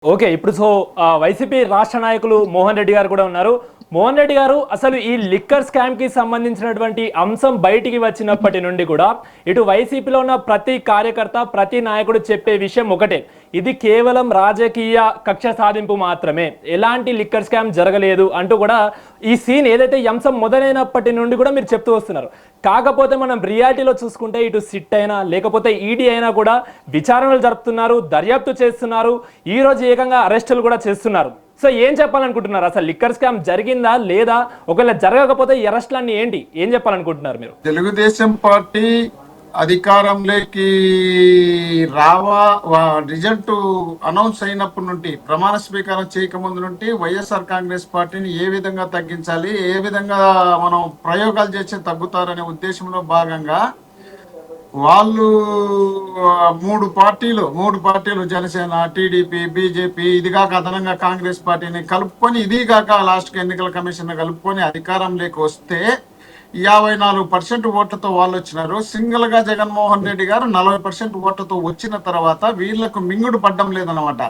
Okay. ఇప్పుడు YCP రాష్ట్ర నాయకులు మోహన్ రెడ్డి గారు కూడా ఉన్నారు. మోహన్ రెడ్డి గారు అసలు ఈ లిక్కర్ స్కామ్‌కి సంబంధించినటువంటి అంశం బయటికి వచ్చినప్పటి నుండి కూడా ఇటు వైసీపీలో ఉన్న ప్రతి కార్యకర్త, ప్రతి నాయకుడు చెప్పే విషయం ఒకటే. ఇది కేవలం రాజకీయ కక్ష సాధింపు మాత్రమే. ఎలాంటి లిక్కర్ స్కామ్ జరగలేదు అంటూ కూడా ఈ సీన్ ఏదైతే ఈ అంశం మొదలైనప్పటి నుండి కూడా మీరు చెప్తూ వస్తున్నారు. కాకపోతే మనం రియాలిటీలో చూసుకుంటే ఇటు సిట్ అయినా లేకపోతే ఈడీ అయినా కూడా విచారణలు జరుపుతున్నారు, దర్యాప్తు చేస్తున్నారు. ఈ రోజు ఏకంగా అరెస్టులు కూడా చేస్తున్నారు. సో ఏం చెప్పాలనుకుంటున్నారు? అసలు లిక్కర్ స్కామ్ జరిగిందా లేదా? ఒకవేళ జరగకపోతే ఈ అరెస్టులన్నీ ఏంటి? ఏం చెప్పాలనుకుంటున్నారు మీరు? తెలుగుదేశం పార్టీ అధికారంలోకి రిజల్ట్ అనౌన్స్ అయినప్పటి నుండి, ప్రమాణ స్వీకారం చేయకముందు నుండి వైఎస్ఆర్ కాంగ్రెస్ పార్టీని ఏ విధంగా తగ్గించాలి, ఏ విధంగా మనం ప్రయోగాలు చేసి తగ్గుతారనే ఉద్దేశంలో భాగంగా వాళ్ళు మూడు పార్టీలు జనసేన, టీడీపీ, బీజేపీ, ఇదిగాక అదనంగా కాంగ్రెస్ పార్టీని కలుపుకొని, ఇదిగాక లాస్ట్కి ఎన్నికల కమిషన్ కలుపుకొని అధికారంలోకి వస్తే 54% ఓట్లతో వాళ్ళు వచ్చినారు. సింగిల్ గా జగన్మోహన్ రెడ్డి గారు 40% ఓట్లతో వచ్చిన తర్వాత వీళ్లకు మింగుడు పడ్డం లేదనమాట.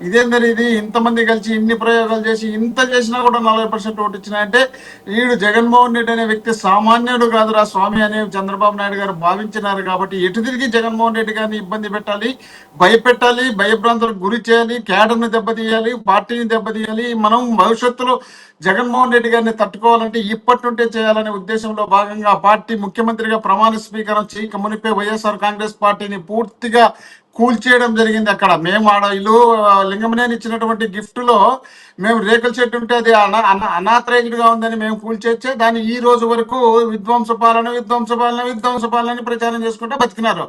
ఇదేందరి ఇది, ఇంతమంది కలిసి ఇన్ని ప్రయోగాలు చేసి ఇంత చేసినా కూడా 40% ఓటు వచ్చినాయంటే వీడు జగన్మోహన్ రెడ్డి అనే వ్యక్తి సామాన్యుడు కాదురా స్వామి అని చంద్రబాబు నాయుడు గారు భావించినారు. కాబట్టి ఎటు తిరిగి జగన్మోహన్ రెడ్డి గారిని ఇబ్బంది పెట్టాలి, భయపెట్టాలి, భయభ్రాంతులకు గురి చేయాలి, క్యాడర్ని దెబ్బతీయాలి, పార్టీని దెబ్బతీయాలి. మనం భవిష్యత్తులో జగన్మోహన్ రెడ్డి గారిని తట్టుకోవాలంటే ఇప్పటి నుండే చేయాలనే ఉద్దేశంలో భాగంగా పార్టీ ముఖ్యమంత్రిగా ప్రమాణ స్వీకారం చేయక మునిపే వైఎస్ఆర్ కాంగ్రెస్ పార్టీని పూర్తిగా కూల్చేయడం జరిగింది. అక్కడ మేము ఇల్లు లింగమనేని ఇచ్చినటువంటి గిఫ్ట్ లో మేము రేకుల చెట్టు ఉంటే అది అనాథరైజ్డ్ గా ఉందని మేము కూల్చేచ్చే దాన్ని ఈ రోజు వరకు విధ్వంసపాలన ప్రచారం చేసుకుంటే బతికినారు.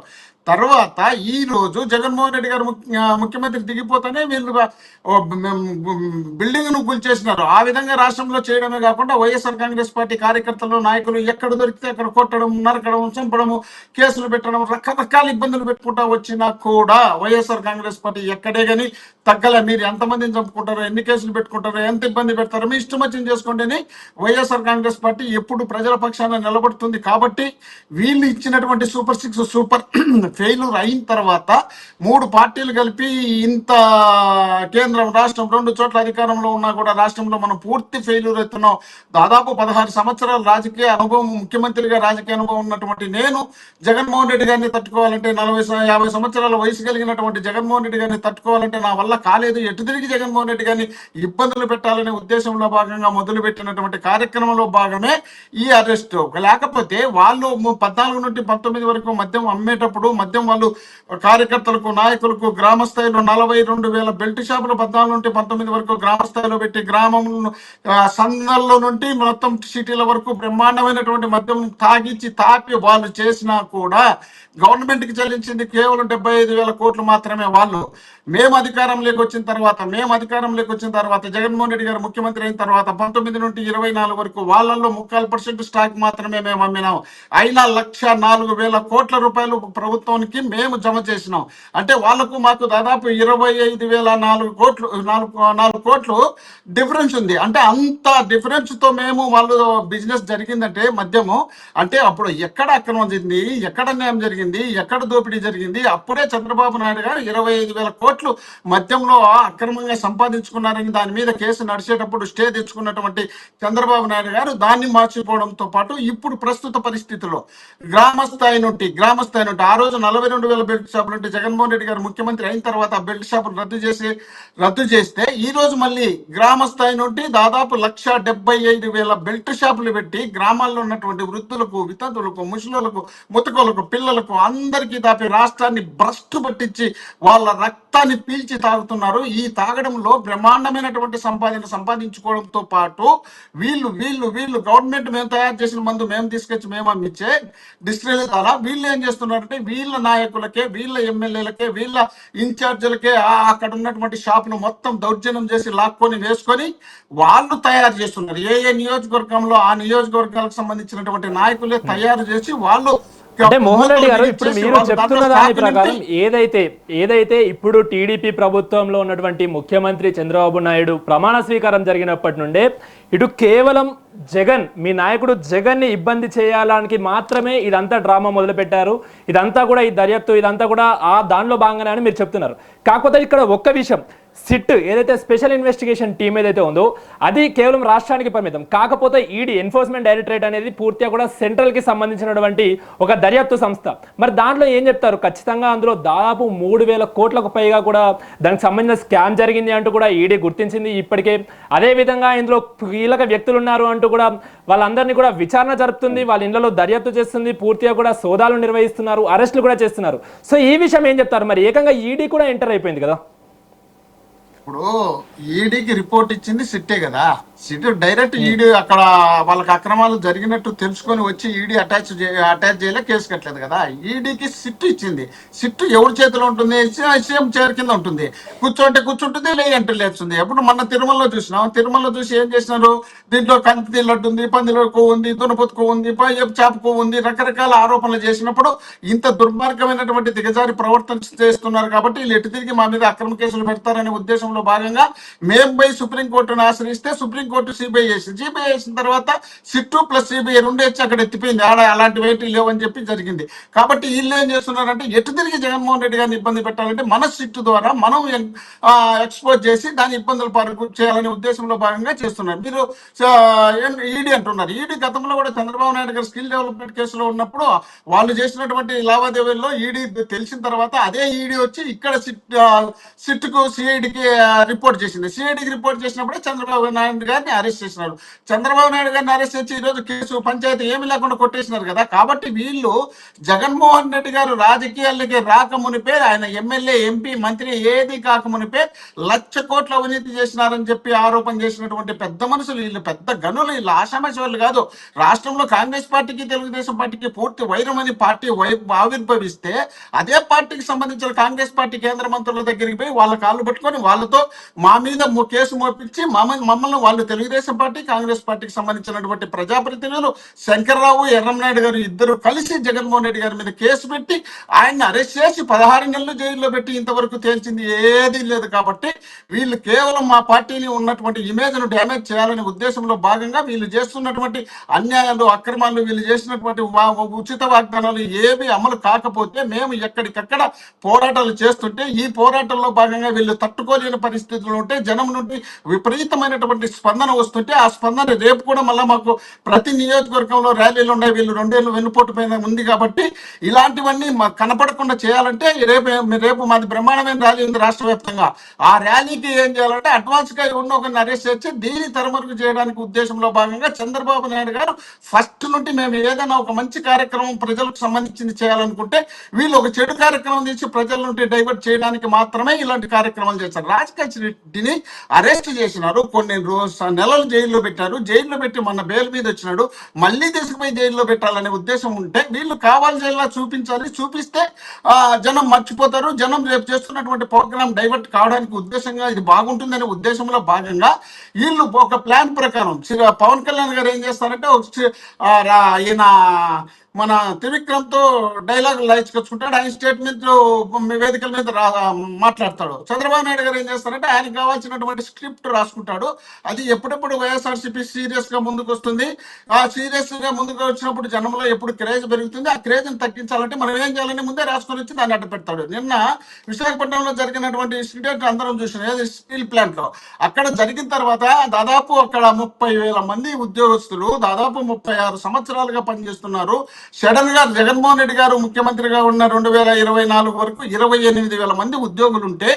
తర్వాత ఈ రోజు జగన్మోహన్ రెడ్డి గారు ముఖ్యమంత్రి దిగిపోతేనే వీళ్ళు బిల్డింగ్ ను కూల్చేసినారు. ఆ విధంగా రాష్ట్రంలో చేయడమే కాకుండా వైఎస్ఆర్ కాంగ్రెస్ పార్టీ కార్యకర్తలు, నాయకులు ఎక్కడ దొరికితే అక్కడ కొట్టడం, నరకడం, చంపడము, కేసులు పెట్టడం, రకరకాల ఇబ్బందులు పెట్టుకుంటా వచ్చినా కూడా వైఎస్ఆర్ కాంగ్రెస్ పార్టీ ఎక్కడే కానీ తగ్గలే. మీరు ఎంతమందిని చంపుకుంటారో, ఎన్ని కేసులు పెట్టుకుంటారో, ఎంత ఇబ్బంది పెడతారో మీ ఇష్టం వచ్చింది చేసుకోండి. వైఎస్ఆర్ కాంగ్రెస్ పార్టీ ఎప్పుడు ప్రజల పక్షాన నిలబడుతుంది. కాబట్టి వీళ్ళు ఇచ్చినటువంటి సూపర్ 6 సూపర్ ఫెయిల్యూర్ అయిన తర్వాత మూడు పార్టీలు కలిపి ఇంత కేంద్రం, రాష్ట్రం 2 చోట్ల అధికారంలో ఉన్నా కూడా రాష్ట్రంలో మనం పూర్తి ఫెయిల్యూర్ అవుతున్నాం. దాదాపు 16 సంవత్సరాల రాజకీయ అనుభవం, ముఖ్యమంత్రిగా రాజకీయ అనుభవం ఉన్నటువంటి నేను జగన్మోహన్ రెడ్డి గారిని తట్టుకోవాలంటే, 40-50 సంవత్సరాల వయసు కలిగినటువంటి జగన్మోహన్ రెడ్డి గారిని తట్టుకోవాలంటే నా వల్ల కాలేదు. ఎటు తిరిగి జగన్మోహన్ రెడ్డి గారిని ఇబ్బందులు పెట్టాలనే ఉద్దేశంలో భాగంగా మొదలుపెట్టినటువంటి కార్యక్రమంలో భాగమే ఈ అరెస్ట్. లేకపోతే వాళ్ళు 14 నుండి 19 వరకు మద్యం అమ్మేటప్పుడు మద్యం వాళ్ళు కార్యకర్తలకు, నాయకులకు గ్రామ స్థాయిలో 42,000 బెల్ట్ షాపులు 14 నుండి 19 వరకు గ్రామ స్థాయిలో పెట్టి, గ్రామంలో సంఘాల్లో నుండి మొత్తం సిటీల వరకు బ్రహ్మాండమైనటువంటి మద్యం తాపి వాళ్ళు చేసినా కూడా గవర్నమెంట్ కి చెల్లించింది కేవలం 75,000 కోట్లు మాత్రమే. వాళ్ళు మేము అధికారంలోకి వచ్చిన తర్వాత జగన్మోహన్ రెడ్డి గారు ముఖ్యమంత్రి అయిన తర్వాత 19 నుండి 24 వరకు వాళ్ళల్లో 3.5% స్టాక్ మాత్రమే మేము అమ్మినాం. అయినా 104,000 కోట్ల రూపాయలు ప్రభుత్వానికి మేము జమ చేసినాం. అంటే వాళ్లకు మాకు దాదాపు 25,004 కోట్లు డిఫరెన్స్ ఉంది. అంటే అంత డిఫరెన్స్ తో మేము వాళ్ళు బిజినెస్ జరిగిందంటే మద్యము అంటే అప్పుడు ఎక్కడ అక్రమం జరిగింది, ఎక్కడ న్యాయం జరిగింది, ఎక్కడ దోపిడీ జరిగింది? అప్పుడే చంద్రబాబు నాయుడు గారు 25,000 కోట్లు మద్యంలో అక్రమంగా సంపాదించుకున్నారని దాని మీద కేసు నడిచేటప్పుడు స్టే తెచ్చుకున్నటువంటి చంద్రబాబు నాయుడు గారు దాన్ని మార్చిపోవడంతో పాటు ఇప్పుడు ప్రస్తుత పరిస్థితుల్లో గ్రామ స్థాయి నుండి ఆ రోజు 42,000 బెల్ట్ షాపులు నుండి జగన్మోహన్ రెడ్డి గారు ముఖ్యమంత్రి అయిన తర్వాత బెల్ట్ షాపులు రద్దు చేస్తే ఈ రోజు మళ్ళీ గ్రామ స్థాయి నుండి దాదాపు 175,000 బెల్ట్ షాపులు పెట్టి గ్రామాల్లో ఉన్నటువంటి వృద్ధులకు, వితంతులకు, ముసలులకు, ముతకలకు, పిల్లలకు అందరికీ తాపి రాష్ట్రాన్ని భ్రష్టు పట్టించి వాళ్ళ రక్తాన్ని పీల్చి తాగుతున్నారు. ఈ తాగడంలో బ్రహ్మాండమైనటువంటి సంపాదించుకోవడంతో పాటు వీళ్ళు గవర్నమెంట్ మేము తయారు చేసిన మందు మేము తీసుకొచ్చి మేము అమ్మించే డిస్టిలరీ ద్వారా వీళ్ళు ఏం చేస్తున్నారంటే వీళ్ళ నాయకులకే, వీళ్ళ ఎమ్మెల్యేలకే, వీళ్ళ ఇన్ఛార్జీలకే అక్కడ ఉన్నటువంటి షాపును మొత్తం దౌర్జన్యం చేసి లాక్కొని వేసుకొని వాళ్ళు తయారు చేస్తున్నారు. ఏ నియోజకవర్గంలో ఆ నియోజకవర్గాలకు సంబంధించినటువంటి నాయకులే తయారు చేసి వాళ్ళు. అంటే మోహన్ రెడ్డి గారు, ఇప్పుడు మీరు చెప్తున్న దాని ప్రకారం ఏదైతే ఇప్పుడు టీడీపీ ప్రభుత్వంలో ఉన్నటువంటి ముఖ్యమంత్రి చంద్రబాబు నాయుడు ప్రమాణ స్వీకారం జరిగినప్పటి నుండే ఇటు కేవలం మీ నాయకుడు జగన్ ని ఇబ్బంది చేయాలని మాత్రమే ఇదంతా డ్రామా మొదలుపెట్టారు, ఇదంతా కూడా ఈ దర్యాప్తు ఇదంతా కూడా దానిలో భాగంగానే అని మీరు చెప్తున్నారు. కాకపోతే ఇక్కడ ఒక్క విషయం, సిట్ ఏదైతే స్పెషల్ ఇన్వెస్టిగేషన్ టీం ఏదైతే ఉందో అది కేవలం రాష్ట్రానికి పరిమితం. కాకపోతే ఈడీ ఎన్ఫోర్స్మెంట్ డైరెక్టరేట్ అనేది పూర్తిగా కూడా సెంట్రల్కి సంబంధించినటువంటి ఒక దర్యాప్తు సంస్థ. మరి దాంట్లో ఏం చెప్తారు? ఖచ్చితంగా అందులో దాదాపు 3,000 కోట్లకు పైగా కూడా దానికి సంబంధించిన స్కామ్ జరిగింది అంటూ కూడా ఈడీ గుర్తించింది ఇప్పటికే. అదేవిధంగా ఇందులో కీలక వ్యక్తులు ఉన్నారు అంటూ కూడా వాళ్ళందరినీ కూడా విచారణ జరుపుతుంది, వాళ్ళ ఇళ్లలో దర్యాప్తు చేస్తుంది, పూర్తిగా కూడా సోదాలు నిర్వహిస్తున్నారు, అరెస్టులు కూడా చేస్తున్నారు. సో ఈ విషయం ఏం చెప్తారు? మరి ఏకంగా ఈడీ కూడా ఎంటర్ అయిపోయింది కదా. ఇప్పుడు ఈడీకి రిపోర్ట్ ఇచ్చింది సిట్టే కదా. సిట్ డైరెక్ట్ ఈడీ అక్కడ వాళ్ళకి అక్రమాలు జరిగినట్టు తెలుసుకొని వచ్చి ఈడీ అటాచ్ చేయలే, కేసు కట్టలేదు కదా. ఈడీకి సిట్ ఇచ్చింది. సిట్ ఎవరి చేతిలో ఉంటుంది? సీఎం చైర్ కింద ఉంటుంది. కూర్చుంటుంది, లేదంటే లేస్తుంది. ఎప్పుడు మన తిరుమలలో చూసినాం. తిరుమలలో చూసి ఏం చేసినారు? దీంట్లో కంది లడ్డు ఉంది, పందిలో కొవ్వు ఉంది, దునపొత్తు కొవ్వు ఉంది, చేప కొవ్వు ఉంది, రకరకాల ఆరోపణలు చేసినప్పుడు ఇంత దుర్మార్గమైనటువంటి దిగజారి ప్రవర్తన చేస్తున్నారు కాబట్టి వీళ్ళు ఎటు తిరిగి మా మీద అక్రమ కేసులు పెడతారనే ఉద్దేశంలో భాగంగా మేము పోయి సుప్రీంకోర్టును ఆశ్రయిస్తే సుప్రీంకోర్టు సిబిఐ చేసింది. సిబిఐ చేసిన తర్వాత సిట్టు ప్లస్ సిబిఐ రెండే వచ్చి అక్కడ ఎత్తిపోయింది. అలాంటివి ఏంటి లేవని చెప్పి జరిగింది. కాబట్టి వీళ్ళు ఏం చేస్తున్నారంటే ఎటు తిరిగి జగన్మోహన్ రెడ్డి గారిని ఇబ్బంది పెట్టాలంటే మన సిట్టు ద్వారా మనం ఎక్స్పోజ్ చేసి దాని ఇబ్బందులు చేయాలనే ఉద్దేశంలో భాగంగా చేస్తున్నారు. మీరు ఈడీ అంటున్నారు. ఈడీ గతంలో కూడా చంద్రబాబు నాయుడు గారు స్కిల్ డెవలప్మెంట్ కేసులో ఉన్నప్పుడు వాళ్ళు చేసినటువంటి లావాదేవీల్లో ఈడీ తెలిసిన తర్వాత అదే ఈడీ వచ్చి ఇక్కడ సిట్కు సిఐడికి రిపోర్ట్ చేసింది. సిఐడికి రిపోర్ట్ చేసినప్పుడే చంద్రబాబు నాయుడు గారిని అరెస్ట్ చేసినారు. చంద్రబాబు నాయుడు గారిని అరెస్ట్ చేసి ఈరోజు కేసు పంచాయతీ ఏమి లేకుండా కొట్టేసినారు కదా. కాబట్టి వీళ్ళు జగన్మోహన్ రెడ్డి గారు రాజకీయాలకి రాకమునిపే, ఆయన ఎమ్మెల్యే ఎంపీ మంత్రి ఏది కాకమునిపే 1,00,000 కోట్ల అవినీతి చేసినారని చెప్పి ఆరోపణ చేసినటువంటి పెద్ద మనుషులు వీళ్ళు. పెద్ద గనులు వీళ్ళు, ఆషామాషి వాళ్ళు కాదు. రాష్ట్రంలో కాంగ్రెస్ పార్టీకి తెలుగుదేశం పార్టీకి పూర్తి వైరమని పార్టీ ఆవిర్భవిస్తే అదే పార్టీకి సంబంధించిన కాంగ్రెస్ పార్టీ కేంద్ర మంత్రుల దగ్గరికి పోయి వాళ్ళ కాళ్ళు పట్టుకొని వాళ్ళతో మా మీద కేసు మోపించి మమ్మల్ని వాళ్ళు తెలుగుదేశం పార్టీ కాంగ్రెస్ పార్టీకి సంబంధించినటువంటి ప్రజాప్రతినిధులు శంకర్రావు ఎర్రంనాయుడు గారు ఇద్దరు కలిసి జగన్మోహన్ రెడ్డి గారి మీద కేసు పెట్టి ఆయన్ని అరెస్ట్ చేసి 16 నెలలు జైల్లో పెట్టి ఇంతవరకు తేల్చింది ఏదీ లేదు. కాబట్టి వీళ్ళు కేవలం మా పార్టీని ఉన్నటువంటి ఇమేజ్ ను డ్యామేజ్ చేయాలనే ఉద్దేశంలో భాగంగా వీళ్ళు చేస్తున్నటువంటి అన్యాయాలు, అక్రమాలు, వీళ్ళు చేసినటువంటి ఉచిత వాగ్దానాలు ఏవి అమలు కాకపోతే మేము ఎక్కడికక్కడ పోరాటాలు చేస్తుంటే ఈ పోరాటంలో భాగంగా వీళ్ళు తట్టుకోలేని పరిస్థితులు ఉంటే జనం నుండి విపరీతమైనటువంటి స్పందన వస్తుంటే ఆ స్పందన రేపు కూడా మళ్ళీ మాకు ప్రతి నియోజకవర్గంలో ర్యాలీలు ఉన్నాయి. వీళ్ళు 2 ఏళ్ళు వెన్నుపోటు పైన ఉంది కాబట్టి ఇలాంటివన్నీ కనపడకుండా చేయాలంటే రేపు మాది బ్రహ్మాండమైన ర్యాలీ ఉంది రాష్ట్ర వ్యాప్తంగా. ఆ ర్యాలీకి ఏం చేయాలంటే అడ్వాన్స్ గా ఉన్న ఒకరిని అరెస్ట్ చేసి దీన్ని తరమరుగు చేయడానికి ఉద్దేశంలో భాగంగా చంద్రబాబు నాయుడు గారు ఫస్ట్ నుండి మేము ఏదైనా ఒక మంచి కార్యక్రమం ప్రజలకు సంబంధించింది చేయాలనుకుంటే వీళ్ళు ఒక చెడు కార్యక్రమం తీసి ప్రజల నుండి డైవర్ట్ చేయడానికి మాత్రమే ఇలాంటి కార్యక్రమాలు చేస్తారు. రాజకేష్ రెడ్డిని అరెస్ట్ చేసినారు, కొన్ని నెలలు జైల్లో పెట్టారు. జైల్లో పెట్టి మన బెయిల్ మీద వచ్చినాడు, మళ్ళీ తీసుకుపోయి జైల్లో పెట్టాలనే ఉద్దేశం ఉంటే వీళ్ళు కావాల్సేలా చూపించాలి. చూపిస్తే జనం మర్చిపోతారు. జనం రేపు చేస్తున్నటువంటి ప్రోగ్రామ్ డైవర్ట్ కావడానికి ఉద్దేశంగా ఇది బాగుంటుందనే ఉద్దేశంలో భాగంగా వీళ్ళు ఒక ప్లాన్ ప్రకారం పవన్ కళ్యాణ్ గారు ఏం చేస్తారంటే ఈయన మన త్రివిక్రమ్తో డైలాగ్ లాయించుకొచ్చుకుంటాడు. ఆయన స్టేట్మెంట్ వేదికల మీద మాట్లాడతాడు. చంద్రబాబు నాయుడు గారు ఏం చేస్తారంటే ఆయనకు కావాల్సినటువంటి స్క్రిప్ట్ రాసుకుంటాడు. అది ఎప్పుడెప్పుడు వైఎస్ఆర్సీపీ సీరియస్ గా ముందుకు వస్తుంది. ఆ సీరియస్ గా ముందుకు వచ్చినప్పుడు జనంలో ఎప్పుడు క్రేజ్ పెరుగుతుంది. ఆ క్రేజ్ ని తగ్గించాలంటే మనం ఏం చేయాలని ముందే రాసుకొని వచ్చి దాన్ని అడ్డు పెడతాడు. నిన్న విశాఖపట్నంలో జరిగినటువంటి ఇన్సిడెంట్ అందరం చూసిన స్టీల్ ప్లాంట్ లో అక్కడ జరిగిన తర్వాత దాదాపు అక్కడ 30,000 మంది ఉద్యోగస్తులు దాదాపు 36 సంవత్సరాలుగా పనిచేస్తున్నారు. సడన్ గా జగన్మోహన్ రెడ్డి గారు ముఖ్యమంత్రిగా ఉన్న 2024 వరకు 28,000 మంది ఉద్యోగులు ఉంటే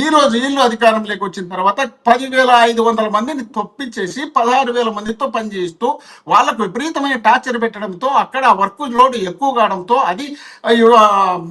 ఈ రోజు వీళ్ళు అధికారంలోకి వచ్చిన తర్వాత 10,500 మందిని తొప్పించేసి 16,000 మందితో పనిచేస్తూ వాళ్ళకు విపరీతమైన టార్చర్ పెట్టడంతో అక్కడ వర్క్ లోడ్ ఎక్కువ కావడంతో అది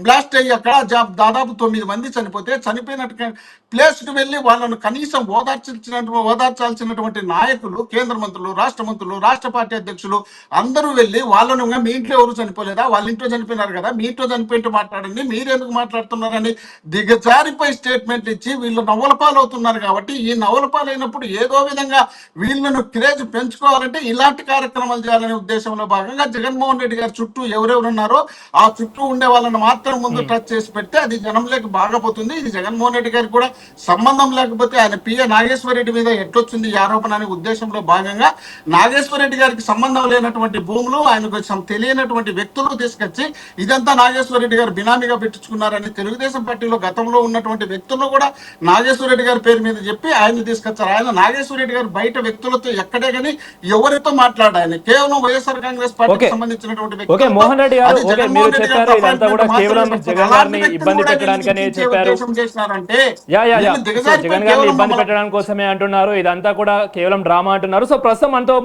బ్లాస్ట్ అయ్యి అక్కడ దాదాపు 9 మంది చనిపోతే చనిపోయినట్టు ప్లేస్కి వెళ్ళి వాళ్ళను కనీసం ఓదార్చాల్సినటువంటి నాయకులు, కేంద్ర మంత్రులు, రాష్ట్ర మంత్రులు, రాష్ట్ర పార్టీ అధ్యక్షులు అందరూ వెళ్ళి వాళ్ళను మీ ఇంట్లో ఎవరు చనిపోలేదా, వాళ్ళ ఇంట్లో చనిపోయినారు కదా, మీ ఇంట్లో చనిపోయింటూ మాట్లాడండి, మీరెందుకు మాట్లాడుతున్నారని దిగజారిపోయి స్టేట్మెంట్ ఇచ్చి వీళ్ళు నవ్వులపాలు అవుతున్నారు. కాబట్టి ఈ నవ్వులపాలు అయినప్పుడు ఏదో విధంగా వీళ్ళను క్రేజ్ పెంచుకోవాలంటే ఇలాంటి కార్యక్రమాలు చేయాలనే ఉద్దేశంలో భాగంగా జగన్మోహన్ రెడ్డి గారి చుట్టూ ఎవరెవరు ఉన్నారో ఆ చుట్టూ ఉండే వాళ్ళని మాత్రం ముందు టచ్ చేసి పెడితే అది జనంలోకి బాగా పోతుంది. ఇది జగన్మోహన్ రెడ్డి గారికి కూడా సంబంధం లేకపోతే ఆయన పిఏ నాగేశ్వర రెడ్డి మీద ఎట్లొచ్చింది ఈ ఆరోపణ అనే ఉద్దేశంలో భాగంగా నాగేశ్వర రెడ్డి గారికి సంబంధం లేనటువంటి భూములు, ఆయనకు తెలియనటువంటి సంబంధించినటువంటి వ్యక్తులు తీసుకొచ్చి ఇదంతా నాగేశ్వర రెడ్డి గారు బినామీగా పెట్టించుకున్నారని తెలుగుదేశం పార్టీలో గతంలో ఉన్నటువంటి వ్యక్తులను కూడా నాగేశ్వర రెడ్డి గారి పేరు మీద చెప్పి ఆయన తీసుకొచ్చారు. ఆయన నాగేశ్వర రెడ్డి గారు బయట వ్యక్తులతో ఎక్కడే కానీ ఎవరితో మాట్లాడాయని కేవలం వైఎస్ఆర్ కాంగ్రెస్ పార్టీకి సంబంధించినటువంటి ఓకే మోహన్ రెడ్డి గారు, ఓకే మీరు చెప్పారు ఇదంతా కూడా కేవలం జగన్ గారిని ఇబ్బంది పెట్టడానికనే చెప్పారు. జగన్ గారిని ఇబ్బంది పెట్టడానికి కోసమే అంటున్నారు, ఇదంతా కూడా కేవలం డ్రామా అంటున్నారు. సో ప్రస్తుతం మనతో